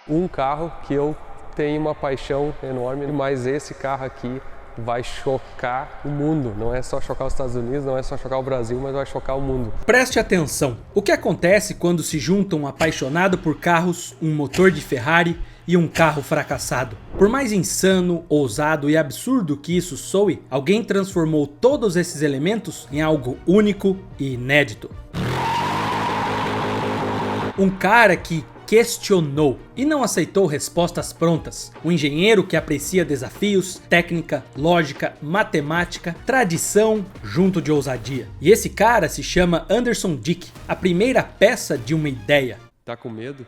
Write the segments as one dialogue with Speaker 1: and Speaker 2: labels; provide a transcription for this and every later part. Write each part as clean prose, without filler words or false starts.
Speaker 1: Um carro que eu tenho uma paixão enorme, mas esse carro aqui vai chocar o mundo. Não é só chocar os Estados Unidos, não é só chocar o Brasil, mas vai chocar o mundo.
Speaker 2: Preste atenção. O que acontece quando se juntam um apaixonado por carros, um motor de Ferrari e um carro fracassado? Por mais insano, ousado e absurdo que isso soe, alguém transformou todos esses elementos em algo único e inédito. Um cara que questionou e não aceitou respostas prontas. Um engenheiro que aprecia desafios, técnica, lógica, matemática, tradição junto de ousadia. E esse cara se chama Anderson Dick, a primeira peça de uma ideia.
Speaker 1: Tá com medo?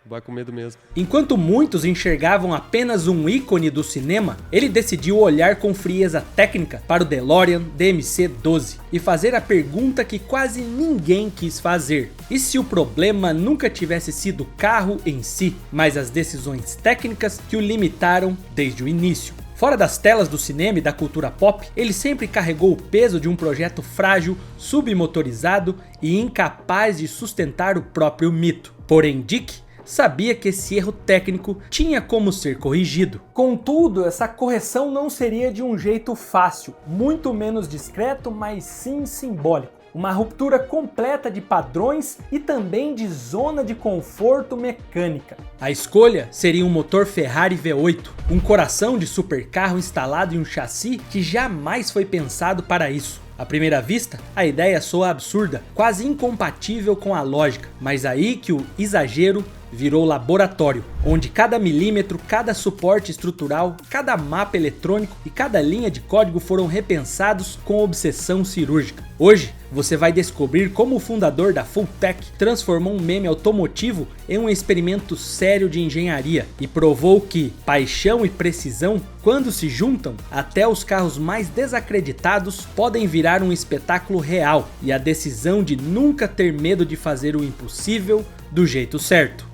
Speaker 1: Vai com medo mesmo.
Speaker 2: Enquanto muitos enxergavam apenas um ícone do cinema, ele decidiu olhar com frieza técnica para o DeLorean DMC-12 e fazer a pergunta que quase ninguém quis fazer: e se o problema nunca tivesse sido o carro em si, mas as decisões técnicas que o limitaram desde o início? Fora das telas do cinema e da cultura pop, ele sempre carregou o peso de um projeto frágil, submotorizado e incapaz de sustentar o próprio mito. Porém, Dick sabia que esse erro técnico tinha como ser corrigido. Contudo, essa correção não seria de um jeito fácil, muito menos discreto, mas sim simbólico. Uma ruptura completa de padrões e também de zona de conforto mecânica. A escolha seria um motor Ferrari V8, um coração de supercarro instalado em um chassi que jamais foi pensado para isso. À primeira vista, a ideia soa absurda, quase incompatível com a lógica, mas aí que o exagero virou laboratório, onde cada milímetro, cada suporte estrutural, cada mapa eletrônico e cada linha de código foram repensados com obsessão cirúrgica. Hoje, você vai descobrir como o fundador da Fulltech transformou um meme automotivo em um experimento sério de engenharia e provou que paixão e precisão, quando se juntam, até os carros mais desacreditados podem virar um espetáculo real, e a decisão de nunca ter medo de fazer o impossível do jeito certo.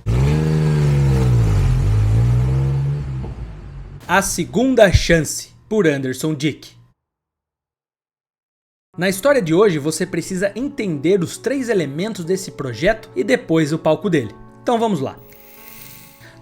Speaker 2: A Segunda Chance, por Anderson Dick. Na história de hoje você precisa entender os 3 elementos desse projeto e depois o palco dele. Então vamos lá.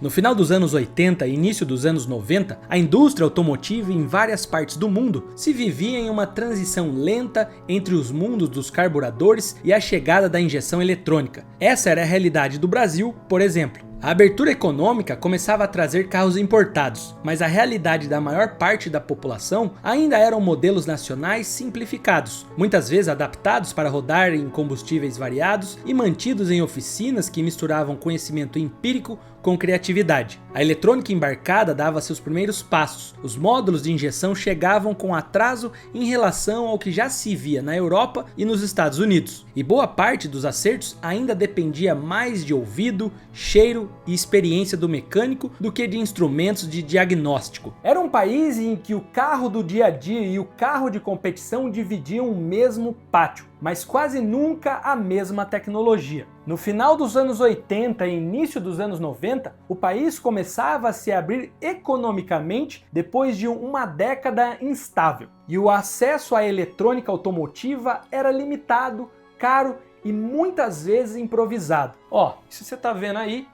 Speaker 2: No final dos anos 80 e início dos anos 90, a indústria automotiva em várias partes do mundo se vivia em uma transição lenta entre os mundos dos carburadores e a chegada da injeção eletrônica. Essa era a realidade do Brasil, por exemplo. A abertura econômica começava a trazer carros importados, mas a realidade da maior parte da população ainda eram modelos nacionais simplificados, muitas vezes adaptados para rodar em combustíveis variados e mantidos em oficinas que misturavam conhecimento empírico com criatividade. A eletrônica embarcada dava seus primeiros passos, os módulos de injeção chegavam com atraso em relação ao que já se via na Europa e nos Estados Unidos, e boa parte dos acertos ainda dependia mais de ouvido, cheiro e experiência do mecânico do que de instrumentos de diagnóstico. Era um país em que o carro do dia a dia e o carro de competição dividiam o mesmo pátio, mas quase nunca a mesma tecnologia. No final dos anos 80 e início dos anos 90, o país começava a se abrir economicamente depois de uma década instável, e o acesso à eletrônica automotiva era limitado, caro e muitas vezes improvisado. Se você tá vendo aí,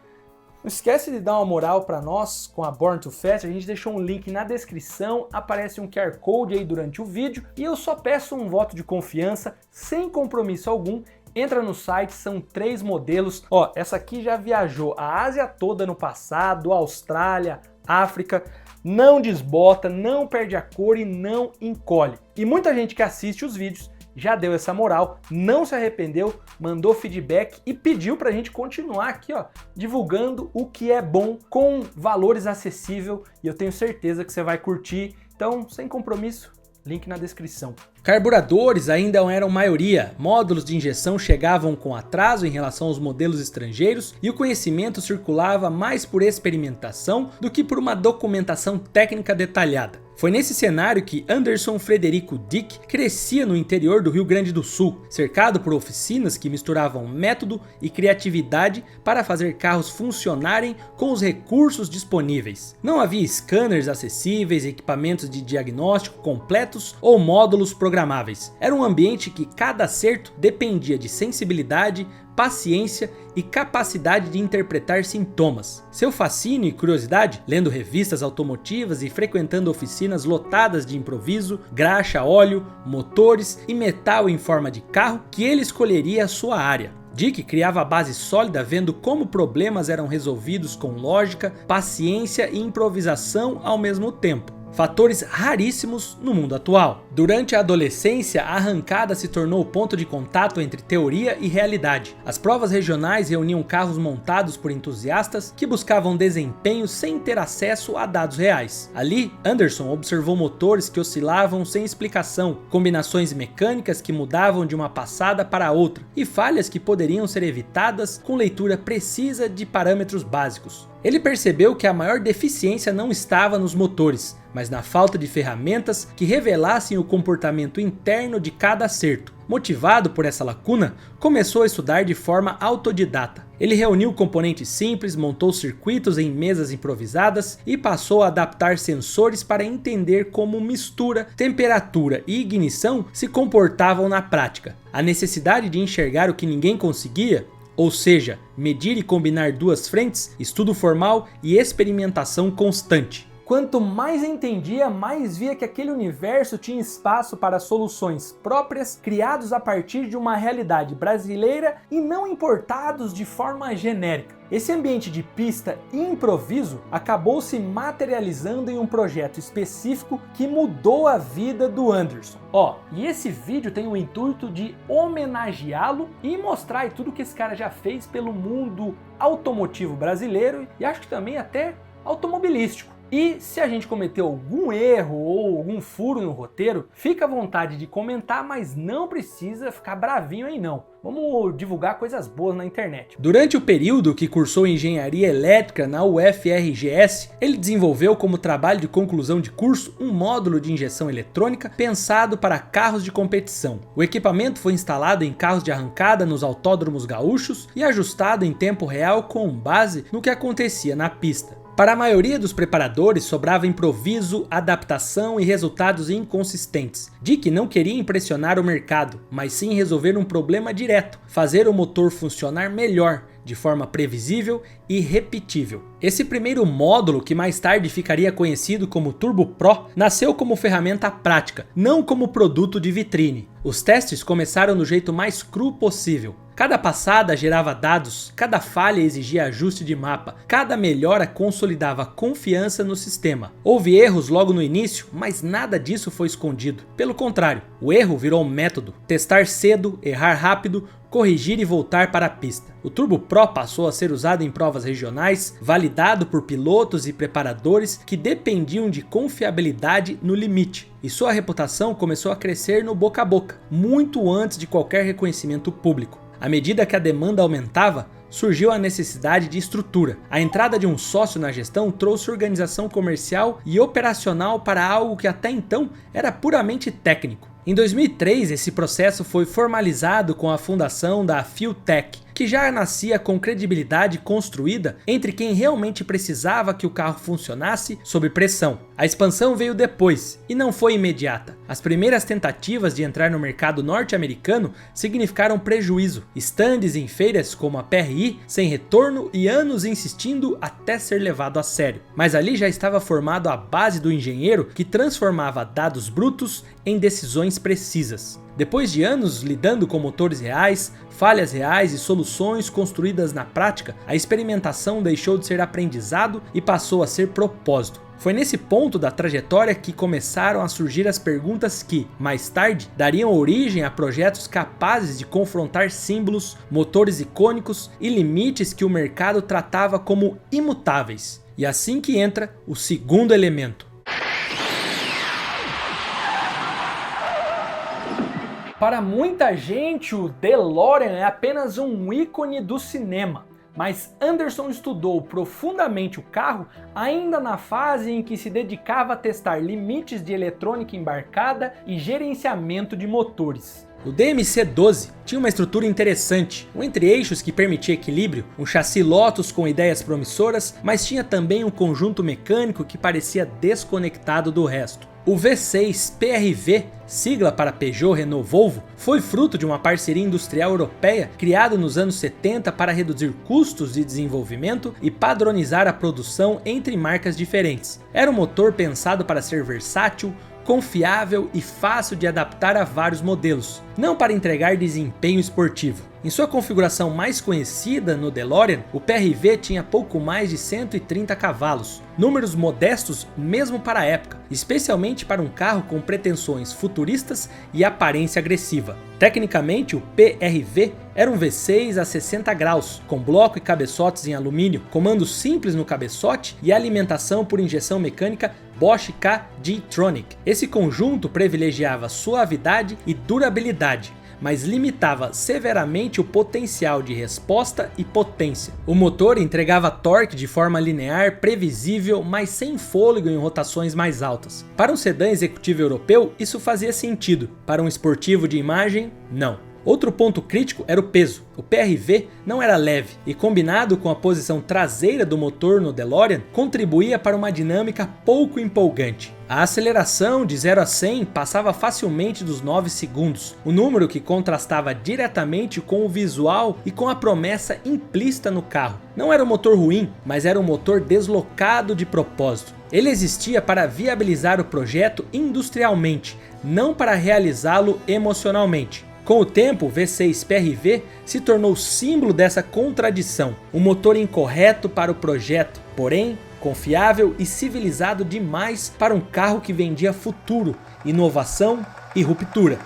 Speaker 2: não esquece de dar uma moral para nós com a Born to Fast. A gente deixou um link na descrição, aparece um QR Code aí durante o vídeo, e eu só peço um voto de confiança, sem compromisso algum. Entra no site, são 3 modelos. Essa aqui já viajou a Ásia toda no passado, Austrália, África. Não desbota, não perde a cor e não encolhe. E muita gente que assiste os vídeos já deu essa moral, não se arrependeu, mandou feedback e pediu pra gente continuar aqui, divulgando o que é bom com valores acessíveis, e eu tenho certeza que você vai curtir. Então, sem compromisso, link na descrição. Carburadores ainda eram maioria, módulos de injeção chegavam com atraso em relação aos modelos estrangeiros e o conhecimento circulava mais por experimentação do que por uma documentação técnica detalhada. Foi nesse cenário que Anderson Frederico Dick crescia no interior do Rio Grande do Sul, cercado por oficinas que misturavam método e criatividade para fazer carros funcionarem com os recursos disponíveis. Não havia scanners acessíveis, equipamentos de diagnóstico completos ou módulos programáveis. Era um ambiente que cada acerto dependia de sensibilidade, paciência e capacidade de interpretar sintomas. Seu fascínio e curiosidade, lendo revistas automotivas e frequentando oficinas lotadas de improviso, graxa, óleo, motores e metal em forma de carro, que ele escolheria a sua área. Dick criava a base sólida vendo como problemas eram resolvidos com lógica, paciência e improvisação ao mesmo tempo. Fatores raríssimos no mundo atual. Durante a adolescência, a arrancada se tornou o ponto de contato entre teoria e realidade. As provas regionais reuniam carros montados por entusiastas que buscavam desempenho sem ter acesso a dados reais. Ali, Anderson observou motores que oscilavam sem explicação, combinações mecânicas que mudavam de uma passada para outra e falhas que poderiam ser evitadas com leitura precisa de parâmetros básicos. Ele percebeu que a maior deficiência não estava nos motores, mas na falta de ferramentas que revelassem o comportamento interno de cada acerto. Motivado por essa lacuna, começou a estudar de forma autodidata. Ele reuniu componentes simples, montou circuitos em mesas improvisadas e passou a adaptar sensores para entender como mistura, temperatura e ignição se comportavam na prática. A necessidade de enxergar o que ninguém conseguia, ou seja, medir e combinar duas frentes, estudo formal e experimentação constante. Quanto mais entendia, mais via que aquele universo tinha espaço para soluções próprias, criados a partir de uma realidade brasileira e não importados de forma genérica. Esse ambiente de pista e improviso acabou se materializando em um projeto específico que mudou a vida do Anderson. E esse vídeo tem o intuito de homenageá-lo e mostrar aí tudo que esse cara já fez pelo mundo automotivo brasileiro e acho que também até automobilístico. E se a gente cometeu algum erro ou algum furo no roteiro, fica à vontade de comentar, mas não precisa ficar bravinho aí não. Vamos divulgar coisas boas na internet. Durante o período que cursou Engenharia Elétrica na UFRGS, ele desenvolveu como trabalho de conclusão de curso um módulo de injeção eletrônica pensado para carros de competição. O equipamento foi instalado em carros de arrancada nos autódromos gaúchos e ajustado em tempo real com base no que acontecia na pista. Para a maioria dos preparadores sobrava improviso, adaptação e resultados inconsistentes. Dick não queria impressionar o mercado, mas sim resolver um problema direto, fazer o motor funcionar melhor, de forma previsível e repetível. Esse primeiro módulo, que mais tarde ficaria conhecido como Turbo Pro, nasceu como ferramenta prática, não como produto de vitrine. Os testes começaram do jeito mais cru possível. Cada passada gerava dados, cada falha exigia ajuste de mapa, cada melhora consolidava confiança no sistema. Houve erros logo no início, mas nada disso foi escondido. Pelo contrário, o erro virou um método. Testar cedo, errar rápido, corrigir e voltar para a pista. O Turbo Pro passou a ser usado em provas regionais, validado por pilotos e preparadores que dependiam de confiabilidade no limite. E sua reputação começou a crescer no boca a boca, muito antes de qualquer reconhecimento público. À medida que a demanda aumentava, surgiu a necessidade de estrutura. A entrada de um sócio na gestão trouxe organização comercial e operacional para algo que até então era puramente técnico. Em 2003, esse processo foi formalizado com a fundação da Fueltech, que já nascia com credibilidade construída entre quem realmente precisava que o carro funcionasse sob pressão. A expansão veio depois e não foi imediata. As primeiras tentativas de entrar no mercado norte-americano significaram prejuízo, estandes em feiras como a PRI sem retorno e anos insistindo até ser levado a sério. Mas ali já estava formado a base do engenheiro que transformava dados brutos em decisões precisas. Depois de anos lidando com motores reais, falhas reais e soluções construídas na prática, a experimentação deixou de ser aprendizado e passou a ser propósito. Foi nesse ponto da trajetória que começaram a surgir as perguntas que, mais tarde, dariam origem a projetos capazes de confrontar símbolos, motores icônicos e limites que o mercado tratava como imutáveis. E assim que entra o segundo elemento. Para muita gente, o DeLorean é apenas um ícone do cinema, mas Anderson estudou profundamente o carro ainda na fase em que se dedicava a testar limites de eletrônica embarcada e gerenciamento de motores. O DMC-12 tinha uma estrutura interessante, um entre-eixos que permitia equilíbrio, um chassi Lotus com ideias promissoras, mas tinha também um conjunto mecânico que parecia desconectado do resto. O V6 PRV, sigla para Peugeot Renault Volvo, foi fruto de uma parceria industrial europeia criada nos anos 70 para reduzir custos de desenvolvimento e padronizar a produção entre marcas diferentes. Era um motor pensado para ser versátil, confiável e fácil de adaptar a vários modelos, não para entregar desempenho esportivo. Em sua configuração mais conhecida no DeLorean, o PRV tinha pouco mais de 130 cavalos, números modestos mesmo para a época, especialmente para um carro com pretensões futuristas e aparência agressiva. Tecnicamente, o PRV era um V6 a 60 graus, com bloco e cabeçotes em alumínio, comando simples no cabeçote e alimentação por injeção mecânica Bosch K G-Tronic. Esse conjunto privilegiava suavidade e durabilidade, mas limitava severamente o potencial de resposta e potência. O motor entregava torque de forma linear, previsível, mas sem fôlego em rotações mais altas. Para um sedã executivo europeu, isso fazia sentido. Para um esportivo de imagem, não. Outro ponto crítico era o peso. O PRV não era leve e, combinado com a posição traseira do motor no DeLorean, contribuía para uma dinâmica pouco empolgante. A aceleração de 0 a 100 passava facilmente dos 9 segundos, um número que contrastava diretamente com o visual e com a promessa implícita no carro. Não era um motor ruim, mas era um motor deslocado de propósito. Ele existia para viabilizar o projeto industrialmente, não para realizá-lo emocionalmente. Com o tempo, o V6 PRV se tornou símbolo dessa contradição, um motor incorreto para o projeto, porém confiável e civilizado demais para um carro que vendia futuro, inovação e ruptura.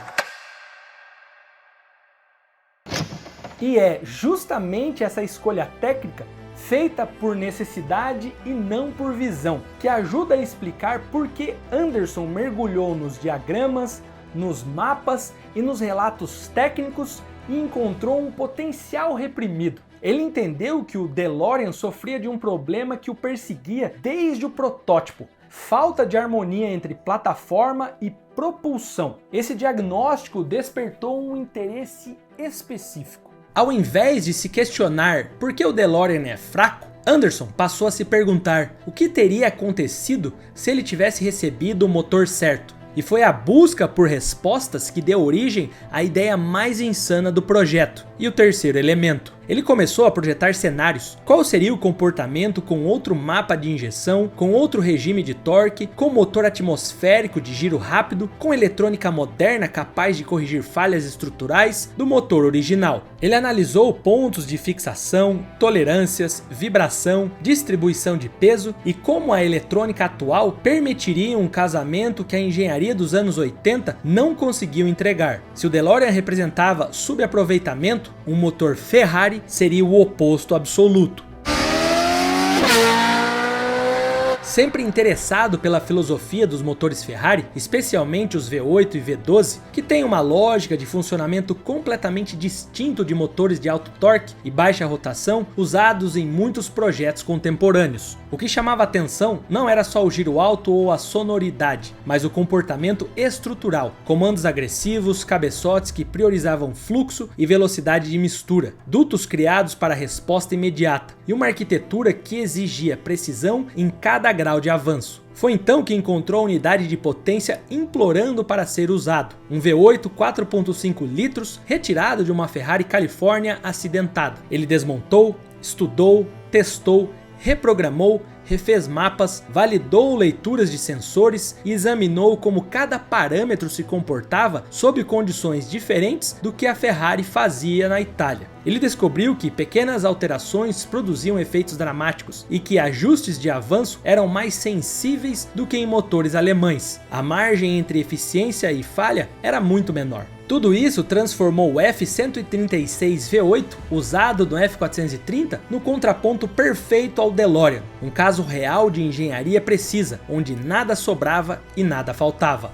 Speaker 2: E é justamente essa escolha técnica, feita por necessidade e não por visão, que ajuda a explicar por que Anderson mergulhou nos diagramas, nos mapas e nos relatos técnicos e encontrou um potencial reprimido. Ele entendeu que o DeLorean sofria de um problema que o perseguia desde o protótipo: falta de harmonia entre plataforma e propulsão. Esse diagnóstico despertou um interesse específico. Ao invés de se questionar por que o DeLorean é fraco, Anderson passou a se perguntar o que teria acontecido se ele tivesse recebido o motor certo. E foi a busca por respostas que deu origem à ideia mais insana do projeto. E o terceiro elemento. Ele começou a projetar cenários. Qual seria o comportamento com outro mapa de injeção, com outro regime de torque, com motor atmosférico de giro rápido, com eletrônica moderna capaz de corrigir falhas estruturais do motor original. Ele analisou pontos de fixação, tolerâncias, vibração, distribuição de peso e como a eletrônica atual permitiria um casamento que a engenharia dos anos 80 não conseguiu entregar. Se o DeLorean representava subaproveitamento, um motor Ferrari seria o oposto absoluto. Sempre interessado pela filosofia dos motores Ferrari, especialmente os V8 e V12, que tem uma lógica de funcionamento completamente distinto de motores de alto torque e baixa rotação usados em muitos projetos contemporâneos. O que chamava atenção não era só o giro alto ou a sonoridade, mas o comportamento estrutural, comandos agressivos, cabeçotes que priorizavam fluxo e velocidade de mistura, dutos criados para resposta imediata e uma arquitetura que exigia precisão em cada grau de avanço. Foi então que encontrou a unidade de potência implorando para ser usado, um V8 4.5 litros retirado de uma Ferrari California acidentada. Ele desmontou, estudou, testou, reprogramou, refez mapas, validou leituras de sensores e examinou como cada parâmetro se comportava sob condições diferentes do que a Ferrari fazia na Itália. Ele descobriu que pequenas alterações produziam efeitos dramáticos e que ajustes de avanço eram mais sensíveis do que em motores alemães. A margem entre eficiência e falha era muito menor. Tudo isso transformou o F-136 V8, usado no F-430, no contraponto perfeito ao DeLorean, um caso real de engenharia precisa, onde nada sobrava e nada faltava.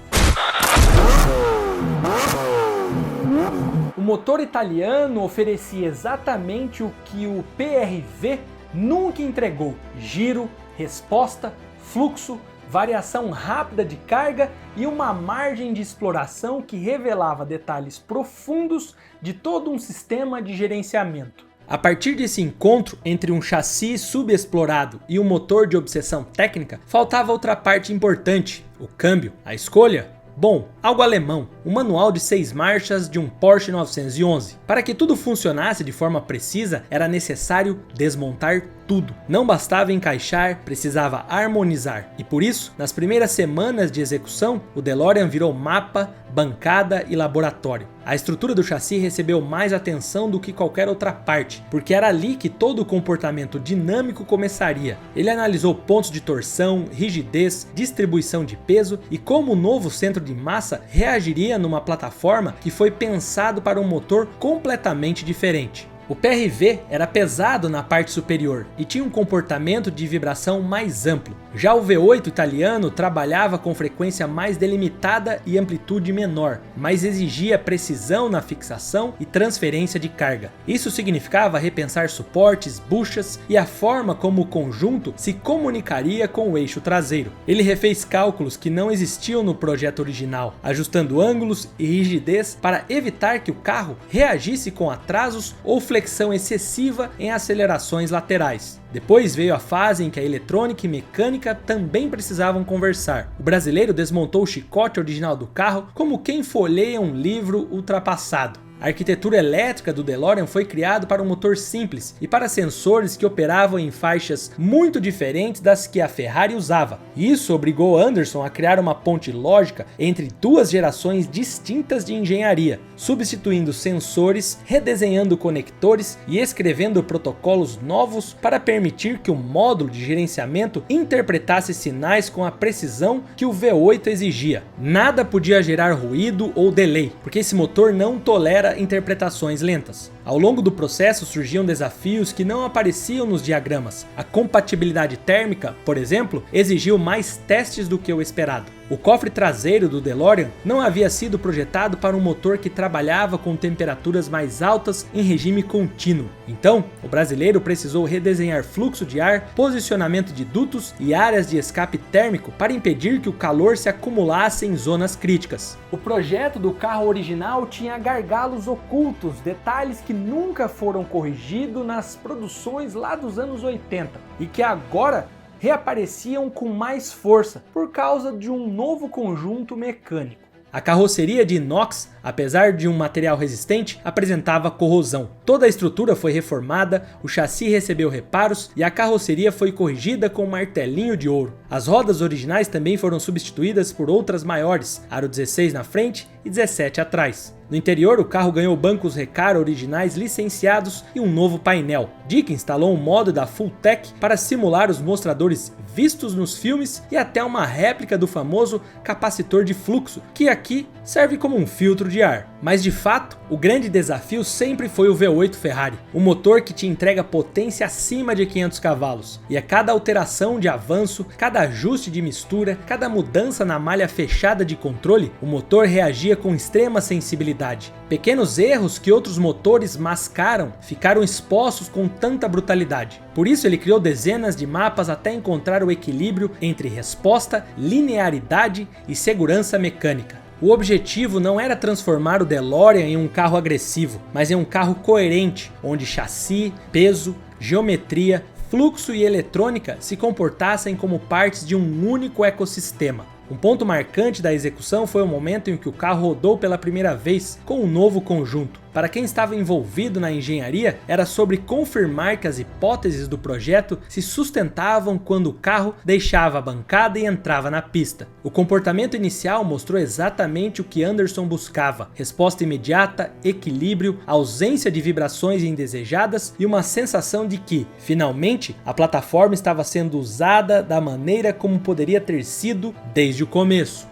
Speaker 2: O motor italiano oferecia exatamente o que o PRV nunca entregou: giro, resposta, fluxo, variação rápida de carga e uma margem de exploração que revelava detalhes profundos de todo um sistema de gerenciamento. A partir desse encontro entre um chassi subexplorado e um motor de obsessão técnica, faltava outra parte importante: o câmbio. A escolha? Bom, algo alemão, um manual de 6 marchas de um Porsche 911. Para que tudo funcionasse de forma precisa, era necessário desmontar tudo. Não bastava encaixar, precisava harmonizar. E por isso, nas primeiras semanas de execução, o DeLorean virou mapa, bancada e laboratório. A estrutura do chassi recebeu mais atenção do que qualquer outra parte, porque era ali que todo o comportamento dinâmico começaria. Ele analisou pontos de torção, rigidez, distribuição de peso e como o novo centro de massa reagiria numa plataforma que foi pensado para um motor completamente diferente. O PRV era pesado na parte superior e tinha um comportamento de vibração mais amplo. Já o V8 italiano trabalhava com frequência mais delimitada e amplitude menor, mas exigia precisão na fixação e transferência de carga. Isso significava repensar suportes, buchas e a forma como o conjunto se comunicaria com o eixo traseiro. Ele refez cálculos que não existiam no projeto original, ajustando ângulos e rigidez para evitar que o carro reagisse com atrasos ou flexão excessiva em acelerações laterais. Depois veio a fase em que a eletrônica e mecânica também precisavam conversar. O brasileiro desmontou o chicote original do carro como quem folheia um livro ultrapassado. A arquitetura elétrica do DeLorean foi criada para um motor simples e para sensores que operavam em faixas muito diferentes das que a Ferrari usava. Isso obrigou Anderson a criar uma ponte lógica entre duas gerações distintas de engenharia, substituindo sensores, redesenhando conectores e escrevendo protocolos novos para permitir que o módulo de gerenciamento interpretasse sinais com a precisão que o V8 exigia. Nada podia gerar ruído ou delay, porque esse motor não tolera interpretações lentas. Ao longo do processo surgiam desafios que não apareciam nos diagramas. A compatibilidade térmica, por exemplo, exigiu mais testes do que o esperado. O cofre traseiro do DeLorean não havia sido projetado para um motor que trabalhava com temperaturas mais altas em regime contínuo. Então, o brasileiro precisou redesenhar fluxo de ar, posicionamento de dutos e áreas de escape térmico para impedir que o calor se acumulasse em zonas críticas. O projeto do carro original tinha gargalos ocultos, detalhes que nunca foram corrigidos nas produções lá dos anos 80 e que agora reapareciam com mais força por causa de um novo conjunto mecânico. A carroceria de inox, apesar de um material resistente, apresentava corrosão. Toda a estrutura foi reformada, o chassi recebeu reparos e a carroceria foi corrigida com um martelinho de ouro. As rodas originais também foram substituídas por outras maiores, aro 16 na frente e 17 atrás. No interior, o carro ganhou bancos Recaro originais licenciados e um novo painel. Dick instalou um modo da Fulltech para simular os mostradores vistos nos filmes e até uma réplica do famoso capacitor de fluxo, que aqui serve como um filtro de ar. Mas de fato, o grande desafio sempre foi o V8 Ferrari, um motor que te entrega potência acima de 500 cavalos. E a cada alteração de avanço, cada ajuste de mistura, cada mudança na malha fechada de controle, o motor reagia com extrema sensibilidade. Pequenos erros que outros motores mascaram ficaram expostos com tanta brutalidade. Por isso ele criou dezenas de mapas até encontrar o equilíbrio entre resposta, linearidade e segurança mecânica. O objetivo não era transformar o DeLorean em um carro agressivo, mas em um carro coerente, onde chassi, peso, geometria, fluxo e eletrônica se comportassem como partes de um único ecossistema. Um ponto marcante da execução foi o momento em que o carro rodou pela primeira vez com um novo conjunto. Para quem estava envolvido na engenharia, era sobre confirmar que as hipóteses do projeto se sustentavam quando o carro deixava a bancada e entrava na pista. O comportamento inicial mostrou exatamente o que Anderson buscava: resposta imediata, equilíbrio, ausência de vibrações indesejadas e uma sensação de que, finalmente, a plataforma estava sendo usada da maneira como poderia ter sido desde o começo.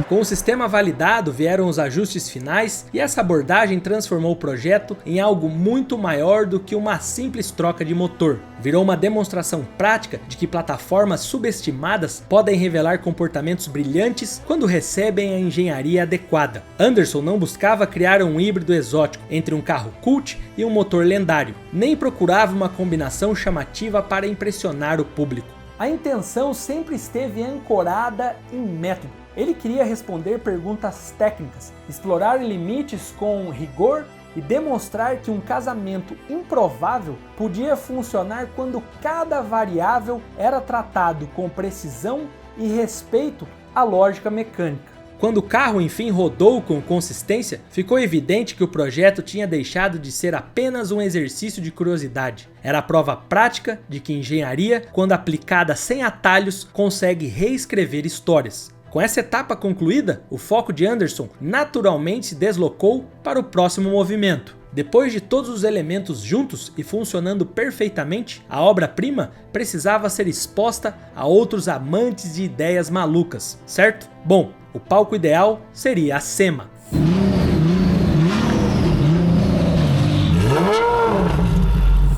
Speaker 2: Com o sistema validado vieram os ajustes finais e essa abordagem transformou o projeto em algo muito maior do que uma simples troca de motor. Virou uma demonstração prática de que plataformas subestimadas podem revelar comportamentos brilhantes quando recebem a engenharia adequada. Anderson não buscava criar um híbrido exótico entre um carro cult e um motor lendário, nem procurava uma combinação chamativa para impressionar o público. A intenção sempre esteve ancorada em método. Ele queria responder perguntas técnicas, explorar limites com rigor e demonstrar que um casamento improvável podia funcionar quando cada variável era tratado com precisão e respeito à lógica mecânica. Quando o carro enfim rodou com consistência, ficou evidente que o projeto tinha deixado de ser apenas um exercício de curiosidade. Era a prova prática de que engenharia, quando aplicada sem atalhos, consegue reescrever histórias. Com essa etapa concluída, o foco de Anderson naturalmente se deslocou para o próximo movimento. Depois de todos os elementos juntos e funcionando perfeitamente, a obra-prima precisava ser exposta a outros amantes de ideias malucas, certo? Bom, o palco ideal seria a SEMA.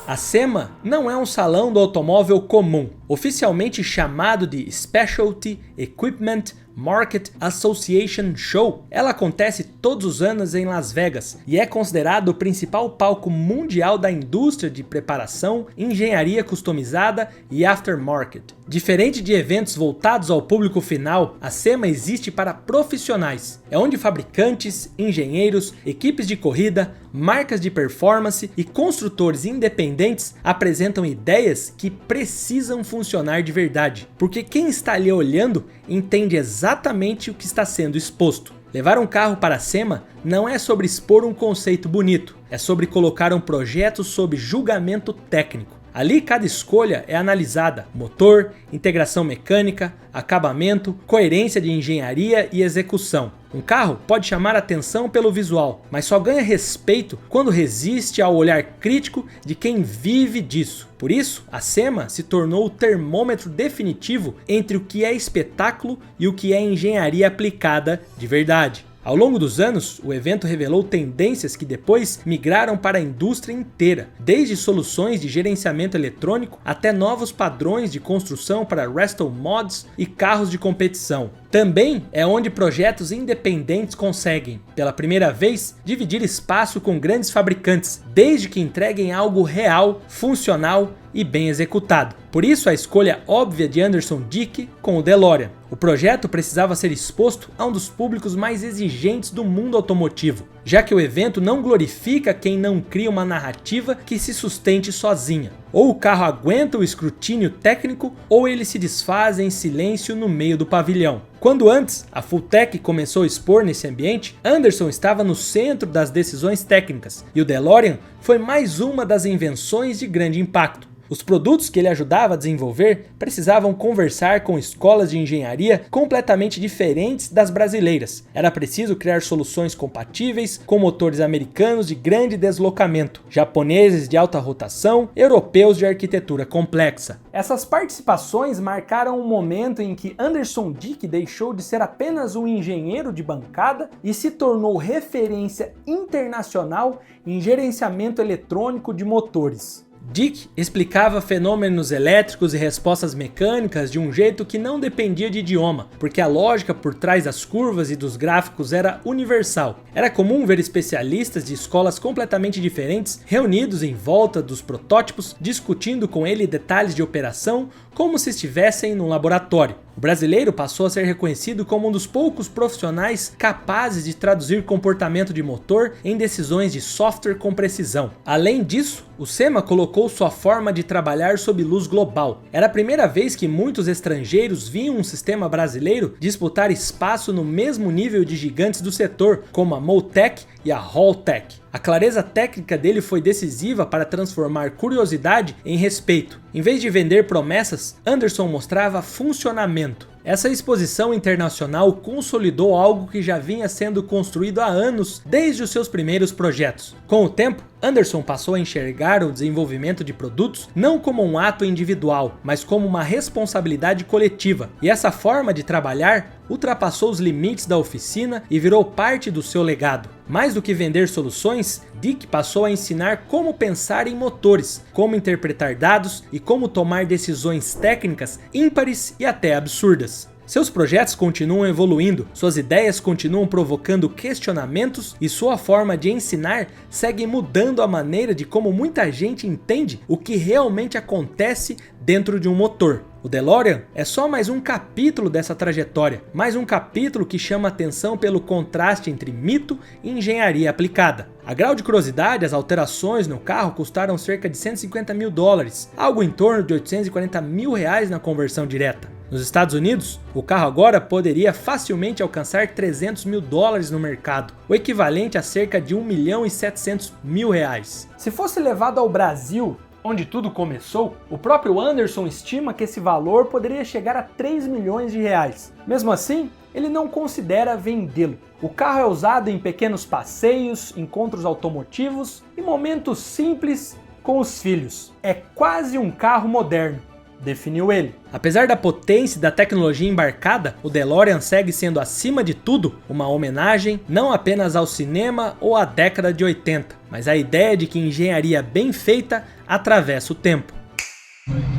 Speaker 2: A SEMA não é um salão do automóvel comum, oficialmente chamado de Specialty Equipment Market Association Show. Ela acontece todos os anos em Las Vegas e é considerado o principal palco mundial da indústria de preparação, engenharia customizada e aftermarket. Diferente de eventos voltados ao público final, a SEMA existe para profissionais. É onde fabricantes, engenheiros, equipes de corrida, marcas de performance e construtores independentes apresentam ideias que precisam funcionar de verdade, porque quem está ali olhando entende exatamente o que está sendo exposto. Levar um carro para a SEMA não é sobre expor um conceito bonito, é sobre colocar um projeto sob julgamento técnico. Ali cada escolha é analisada: motor, integração mecânica, acabamento, coerência de engenharia e execução. Um carro pode chamar atenção pelo visual, mas só ganha respeito quando resiste ao olhar crítico de quem vive disso. Por isso, a SEMA se tornou o termômetro definitivo entre o que é espetáculo e o que é engenharia aplicada de verdade. Ao longo dos anos, o evento revelou tendências que depois migraram para a indústria inteira, desde soluções de gerenciamento eletrônico até novos padrões de construção para resto mods e carros de competição. Também é onde projetos independentes conseguem, pela primeira vez, dividir espaço com grandes fabricantes, desde que entreguem algo real, funcional e bem executado. Por isso a escolha óbvia de Anderson Dick com o DeLorean. O projeto precisava ser exposto a um dos públicos mais exigentes do mundo automotivo, já que o evento não glorifica quem não cria uma narrativa que se sustente sozinha. Ou o carro aguenta o escrutínio técnico, ou ele se desfaz em silêncio no meio do pavilhão. Quando antes a Fulltech começou a expor nesse ambiente, Anderson estava no centro das decisões técnicas, e o DeLorean foi mais uma das invenções de grande impacto. Os produtos que ele ajudava a desenvolver precisavam conversar com escolas de engenharia completamente diferentes das brasileiras. Era preciso criar soluções compatíveis com motores americanos de grande deslocamento, japoneses de alta rotação, europeus de arquitetura complexa. Essas participações marcaram um momento em que Anderson Dick deixou de ser apenas um engenheiro de bancada e se tornou referência internacional em gerenciamento eletrônico de motores. Dick explicava fenômenos elétricos e respostas mecânicas de um jeito que não dependia de idioma, porque a lógica por trás das curvas e dos gráficos era universal. Era comum ver especialistas de escolas completamente diferentes reunidos em volta dos protótipos, discutindo com ele detalhes de operação como se estivessem num laboratório. O brasileiro passou a ser reconhecido como um dos poucos profissionais capazes de traduzir comportamento de motor em decisões de software com precisão. Além disso, o SEMA colocou sua forma de trabalhar sob luz global. Era a primeira vez que muitos estrangeiros viam um sistema brasileiro disputar espaço no mesmo nível de gigantes do setor, como a Motec e a Holtec. A clareza técnica dele foi decisiva para transformar curiosidade em respeito. Em vez de vender promessas, Anderson mostrava funcionamento. Essa exposição internacional consolidou algo que já vinha sendo construído há anos, desde os seus primeiros projetos. Com o tempo, Anderson passou a enxergar o desenvolvimento de produtos não como um ato individual, mas como uma responsabilidade coletiva. E essa forma de trabalhar ultrapassou os limites da oficina e virou parte do seu legado. Mais do que vender soluções, Dick passou a ensinar como pensar em motores, como interpretar dados e como tomar decisões técnicas ímpares e até absurdas. Seus projetos continuam evoluindo, suas ideias continuam provocando questionamentos e sua forma de ensinar segue mudando a maneira de como muita gente entende o que realmente acontece dentro de um motor. O DeLorean é só mais um capítulo dessa trajetória, mais um capítulo que chama atenção pelo contraste entre mito e engenharia aplicada. A grau de curiosidade, as alterações no carro custaram cerca de 150 mil dólares, algo em torno de 840 mil reais na conversão direta. Nos Estados Unidos, o carro agora poderia facilmente alcançar 300 mil dólares no mercado, o equivalente a cerca de 1 milhão e 700 mil reais. Se fosse levado ao Brasil, onde tudo começou, o próprio Anderson estima que esse valor poderia chegar a 3 milhões de reais. Mesmo assim, ele não considera vendê-lo. O carro é usado em pequenos passeios, encontros automotivos e momentos simples com os filhos. É quase um carro moderno, definiu ele. Apesar da potência e da tecnologia embarcada, o DeLorean segue sendo, acima de tudo, uma homenagem não apenas ao cinema ou à década de 80, mas à ideia de que engenharia bem feita atravessa o tempo.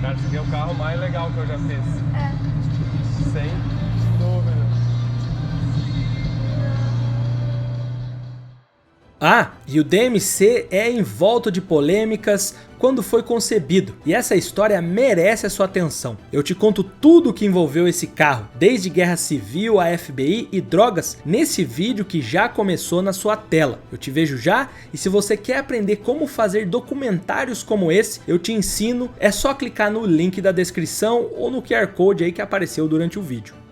Speaker 1: Cara, esse aqui é o carro mais legal que eu já fiz. Sem dúvida.
Speaker 2: Ah, e o DMC é envolto de polêmicas quando foi concebido, e essa história merece a sua atenção. Eu te conto tudo o que envolveu esse carro, desde guerra civil a FBI e drogas, nesse vídeo que já começou na sua tela. Eu te vejo já, e se você quer aprender como fazer documentários como esse, eu te ensino, é só clicar no link da descrição ou no QR Code aí que apareceu durante o vídeo.